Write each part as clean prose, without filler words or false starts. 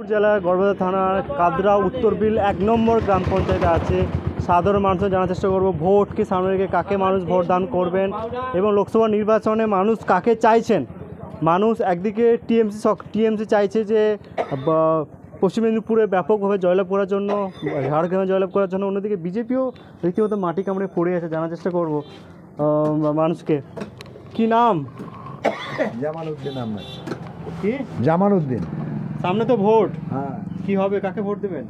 জেলার গড়বেতা থানার কাদরা উত্তর বিল 1 নম্বর গ্রাম পঞ্চায়েতে আছে। সাধারণ মানুষের জানার চেষ্টা করব ভোটকে সামনে রেখে কাকে মানুষ ভোট দান করবেন এবং লোকসভা নির্বাচনে মানুষ কাকে চাইছেন। মানুষ একদিকে টিএমসি চাইছে যে পশ্চিম মেদিনীপুরে ব্যাপকভাবে জয়লাভ করার জন্য, ঝাড়গ্রামে জয়লাভ করার জন্য, অন্যদিকে বিজেপিও রীতিমতো মাটি কামড়ে পড়ে আছে। জানার চেষ্টা করব মানুষকে। কি নাম? জামালউদ্দিন আহমেদ। কি জামালউদ্দিন। সামনে তো ভোট, হ্যাঁ, কি হবে, কাকে ভোট দেবেন?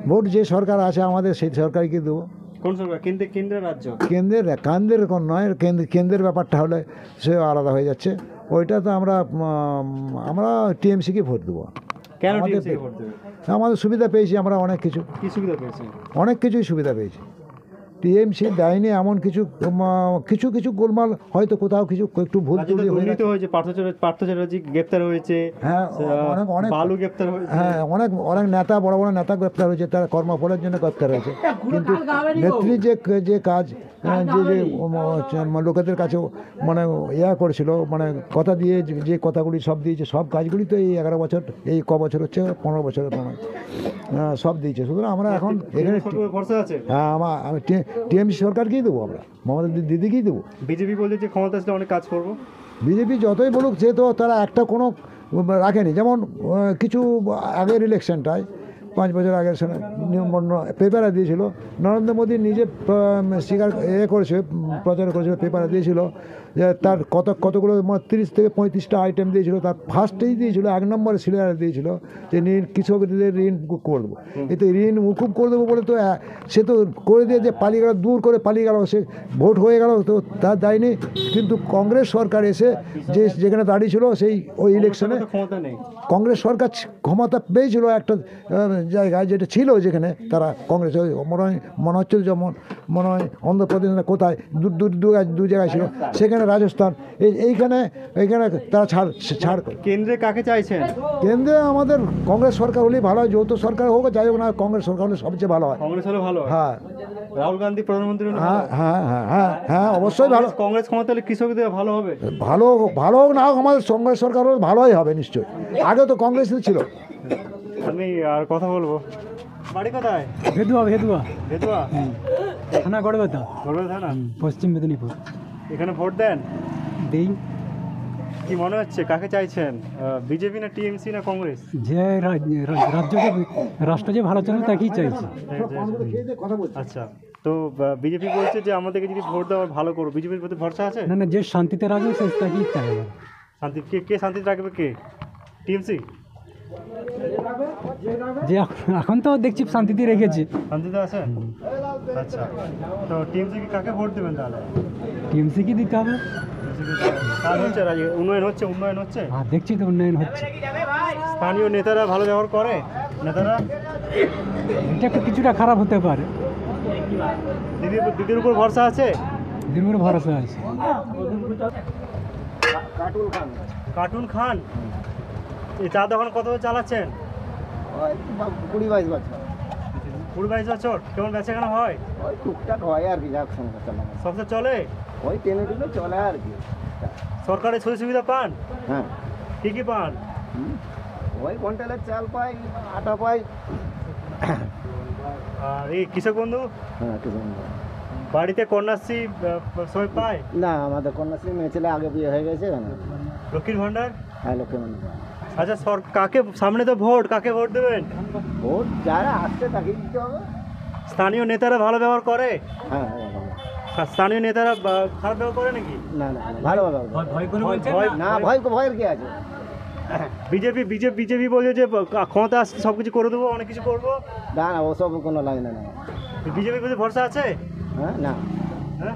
ভোট যে সরকার আছে আমাদের সেই সরকারকে দেবো। কোন সরকার? কেন্দ্রের রাজ্য? কেন্দ্রের কোন নয়, কেন্দ্রের ব্যাপারটা হলে সে আলাদা হয়ে যাচ্ছে। ওইটা তো আমরা টিএমসিকে ভোট দেবো। কেন টিএমসিকে ভোট দেবেন? আমাদের সুবিধা পেয়েছি আমরা অনেক কিছু। কি সুবিধা পেয়েছেন? অনেক কিছুই সুবিধা পেয়েছি। টিএমসি দেয়নি এমন কিছু কিছু গোলমাল, হয়তো কোথাও কিছু একটু ভুল দুর্নীতি হয়েছে। পার্থ চ্যাটার্জি গ্রেপ্তার হয়েছে, হ্যাঁ, অনেক বালু গ্রেপ্তার হয়েছে, হ্যাঁ, অনেক নেতা, বড় বড় নেতা গ্রেপ্তার হয়েছে, তারা কর্মফলের জন্য গ্রেপ্তার হয়েছে। কিন্তু নেত্রী যে কাজ, যে লোকেদের কাছে করেছিল, কথা দিয়ে যে কথাগুলি সব দিয়েছে, সব কাজগুলি তো এই 11 বছর, এই বছর হচ্ছে 15 বছরের সময় সব দিয়েছে। সুতরাং আমরা এখন এখানে হ্যাঁ, আমি টিএমসি সরকারকেই দেবো, আমরা মমতা দিদিকেই দেবো। বিজেপি বলছে যে ক্ষমতা আসলে অনেক কাজ করবো। বিজেপি যতই বলুক, সে তো তারা একটা কোনো রাখেনি। যেমন কিছু আগের ইলেকশনটায় 5 বছর আগের পেপারে দিয়েছিল, নরেন্দ্র মোদী নিজে প্রচার করেছিল, পেপারে দিয়েছিল যে তার কতগুলো 30 থেকে 35টা আইটেম দিয়েছিল। তার ফার্স্টেই দিয়েছিল, 1 নম্বরে সিলিয়ারে দিয়েছিল যে কৃষকদের ঋণ মুকুব করে দেবো। এতে ঋণ মুকুব করে দেবো বলে তো সে তো করে দিয়ে যে পালিয়ে গেল, দূর করে পালিয়ে গেল, সে ভোট হয়ে গেল, তো তার দায়নি। কিন্তু কংগ্রেস সরকার এসে যেখানে দাঁড়িয়েছিল ওই ইলেকশনে কংগ্রেস সরকার ক্ষমতা পেয়েছিল একটা জায়গায়, যেটা ছিল যেখানে তারা কংগ্রেস মনে হচ্ছে যেমন অন্ধ্রপ্রদেশ না কোথায় দু জায়গায় ছিল, সেখানে রাজস্থান, এইখানে তারা ছাড় করে। কেন্দ্রে কাকে চাইছেন? কেন্দ্রে আমাদের কংগ্রেস সরকার হলেই ভালো হয়। যৌথ সরকার হোক যাই হোক না, কংগ্রেস সরকার হলে সবচেয়ে ভালো হয়। কংগ্রেস হলে ভালো? হ্যাঁ। রাহুল গান্ধী প্রধানমন্ত্রী? হ্যাঁ হ্যাঁ হ্যাঁ হ্যাঁ হ্যাঁ, অবশ্যই ভালো। কংগ্রেস ক্ষমতা হলে কৃষকদের ভালো হবে? ভালো হোক না হোক, আমাদের কংগ্রেস সরকার হলে ভালোই হবে নিশ্চয়ই। আগে তো কংগ্রেস ছিল। আমি আর কথা বলবো। বাড়ি কোথায়? ভেদুয়া থানা গড়বেতা থানা, পশ্চিম মেদিনীপুর। এখানে ভোট দেন? দেই। কি মনে হচ্ছে, কাকে চাইছেন? বিজেপি না টিএমসি না কংগ্রেস? যে রাষ্ট্র যে ভালো চলে তাকেই চাইছি। আচ্ছা, তো বিজেপি বলছে যে আমাদেরকে যদি ভোট দেওয়া ভালো করো, বিজেপির প্রতি ভরসা আছে? না, যে শান্তিতে রাখবে সে তাকেই চাই। শান্তি কে শান্তিতে রাখবে? কে? টিএমসি? যে এখন তো দেখছি শান্তিতে রেখেছে। শান্তিতে আছে? আচ্ছা, তো টিএমসি কি কাকে ভোট দেবেন তাহলে? টিএমসি কি দিতে হবে? কাজ হচ্ছে, উন্নয়ন হচ্ছে? হ্যাঁ, দেখছি তো উন্নয়ন হচ্ছে। স্থানীয় নেতারা ভালো ব্যবহার করে? নেতারা এটা একটু কিছুটা খারাপ হতে পারে। দিদির উপর ভরসা আছে? দিদির উপর ভরসা আছে। কার্টুন খান এই চা দোকান কত চালাচ্ছেন? 20-22 বছর। 20-22 বছর। কেমন বেচা কেনা হয়? ওই টুকটাক হয় আর কি, যাক সংসার চালানো। সংসার চলে? ওই টেনে টুনে চলে আর কি। সরকারের সুযোগ সুবিধা পান? হ্যাঁ। কি পান? ওই কন্ট্রোলের চাল পাই, আটা পাই। আর এই কৃষক বন্ধু? হ্যাঁ, কৃষক বন্ধু। বাড়িতে কন্যাশ্রী সবাই পায়? না, আমাদের কন্যাশ্রী মেয়ে ছেলে আগে বিয়ে হয়ে গেছে। লক্ষ্মীর ভান্ডার? হ্যাঁ, লক্ষ্মীর ভান্ডার। আচ্ছা, কাকে সামনে তো ভোট, কাকে ভোট দেবেন? ভোট যারা আসছে তাকেই দিতে হবে। স্থানীয় নেতারা ভালো ব্যবহার করে? হ্যাঁ, স্থানীয় নেতারা খারাপ ব্যবহার করে নাকি? না, ভালো ব্যবহার। ভয়ের কি আছে? বিজেপি বলছে যে ক্ষমতা আসছে সব কিছু করে দেবো, অনেক কিছু করবো। না, ওসব কোনো লাগে না। বিজেপির প্রতি ভরসা আছে? হ্যাঁ, না। হ্যাঁ,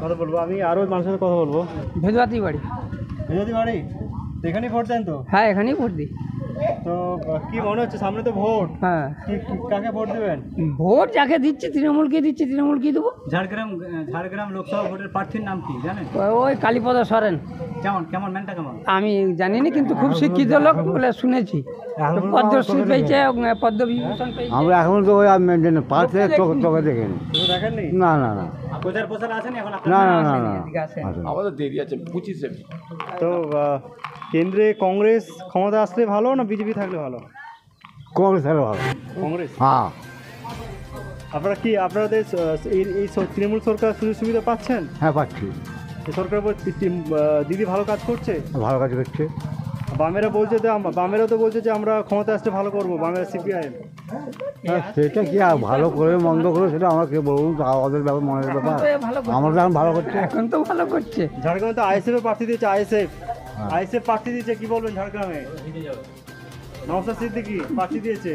কথা বলবো আমি, আরও মানুষের সাথে কথা বলবো। ভেদুয়াতি বাড়ি। এখানেই ভোট দেন তো? হ্যাঁ, এখানেই ভোট দিই। তো কি মনে হচ্ছে, সামনে তো ভোট, হ্যাঁ, কাকে ভোট দেবেন? ভোট যাকে দিচ্ছে তৃণমূলকে দেবো। ঝাড়গ্রাম লোকসভা ভোটের প্রার্থীর নাম কি জানেন? ওই কালীপদ সরেন। কেমন ম্যানটা কেমন? আমি জানি না, কিন্তু খুব শিক্ষিত লোক বলে শুনেছি। পদ্মশ্রী পেয়েছে, পদ্মবিভূষণ পেয়েছে। আমরা এখন তো ওই পার্থে তোকে দেখিনি। দেখেননি? না, প্রচার প্রচার আসেনি এখন? না। আমাদের দেরি আছে 25-এ। তো কেন্দ্রে কংগ্রেস ক্ষমতা আসলে ভালো না বিজেপি থাকলে ভালো? কংগ্রেস হলে ভালো। কংগ্রেস? হ্যাঁ, আপনারা কি আপনাদের এই তৃণমূল সরকার সুযোগ সুবিধা পাচ্ছেন? হ্যাঁ পাচ্ছি, এই সরকার দিদি ভালো কাজ করছে? ভালো কাজ করছে। বামেরা বলছে যে বামেরা তো বলছে যে আমরা ক্ষমতা আসতে ভালো করবো, বামেরা সিপিআইএম। সেটা কি আর ভালো করে মন্দ করে সেটা আমরা কে বলবো, ওদের ব্যাপার মনের ব্যাপার। ভালো করছে। আমরা তো এখন ভালো করছে। এখন তো ভালো করছে। ঝাড়গ্রামে তো আইএসএফ প্রার্থী দিয়েছে, আইএসএফ প্রার্থী দিয়েছে, কি বলবেন ঝাড়গ্রামে? নওশাদ সিদ্দিকী প্রার্থী দিয়েছে,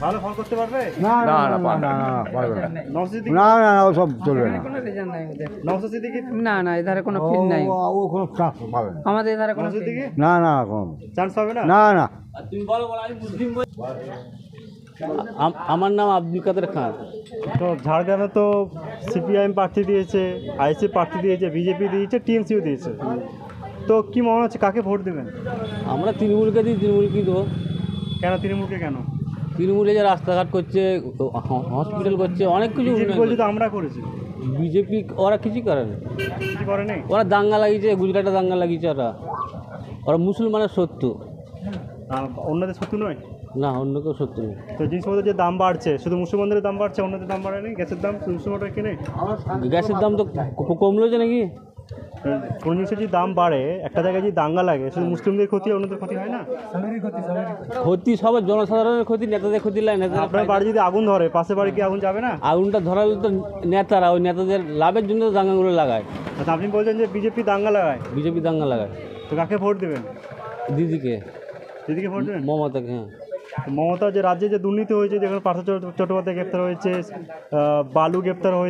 ভালো ফল করতে পারবে? না না না না না পারবে না। নওশাদ সিদ্দিকী, না না না ওসব চলবে না। কোনো রেজাল্ট নাই ওদের। নওশাদ সিদ্দিকী, না না এধারে কোনো ফিল নাই, ও কোনো চান্স পাবে না। আমাদের এধারে কোনো নওশাদ সিদ্দিকী না না কোনো চান্স পাবে না? না না। আমার নাম আব্দুল কাদের খান। তো ঝাড়গ্রামে তো সিপিআইএম প্রার্থী দিয়েছে, আইএসএফ প্রার্থী দিয়েছে, বিজেপি দিয়েছে, টিএমসিও দিয়েছে। তো কি মনে হচ্ছে কাকে ভোট দেবেন? আমরা তৃণমূলকে দিই, তৃণমূলকে দেবো। কেন তৃণমূলকে কেন? তৃণমূলে যে রাস্তাঘাট করছে, হসপিটাল করছে, অনেক কিছু। বিজেপি বলছে তো আমরা করেছি, বিজেপি ওরা কিছুই করে না, কিছু করে নেই। ওরা দাঙ্গা লাগিয়েছে, গুজরাটে দাঙ্গা লাগিয়েছে। ওরা মুসলমানের শত্রু, অন্যদের শত্রু নয়। না অন্য কেউ শত্রু নেই। তো জিনিসপত্রের যে দাম বাড়ছে, শুধু মুসলমানদের দাম বাড়ছে, অন্যদের দাম বাড়ে নেই? গ্যাসের দাম মুসলমানরা কিনে, গ্যাসের দাম তো কমলো যে নাকি। কোনো জিনিসের যদি দাম বাড়ে, একটা জায়গায় যদি দাঙ্গা লাগে, শুধু মুসলিমদের ক্ষতি, অন্যদের ক্ষতি হয় না? ক্ষতি সবার, জনসাধারণের ক্ষতি, নেতাদের ক্ষতি লাগে। নেতাদের আপনার বাড়ি যদি আগুন ধরে, পাশে বাড়ি কি আগুন যাবে না? আগুনটা ধরালে তো নেতারা, ওই নেতাদের লাভের জন্য তো দাঙ্গাগুলো লাগায়। আচ্ছা, আপনি বলছেন যে বিজেপি দাঙ্গা লাগায়, বিজেপি দাঙ্গা লাগায়। তো কাকে ভোট দেবেন? দিদিকে, দিদিকে ভোট দেবেন? মমতাকে। হ্যাঁ, মমতা যে রাজ্যে যে দুর্নীতি হয়েছে, যেখানে পার্থ চট্টোপাধ্যায় গ্রেপ্তার হয়েছে, বালু গ্রেপ্তার হয়েছে,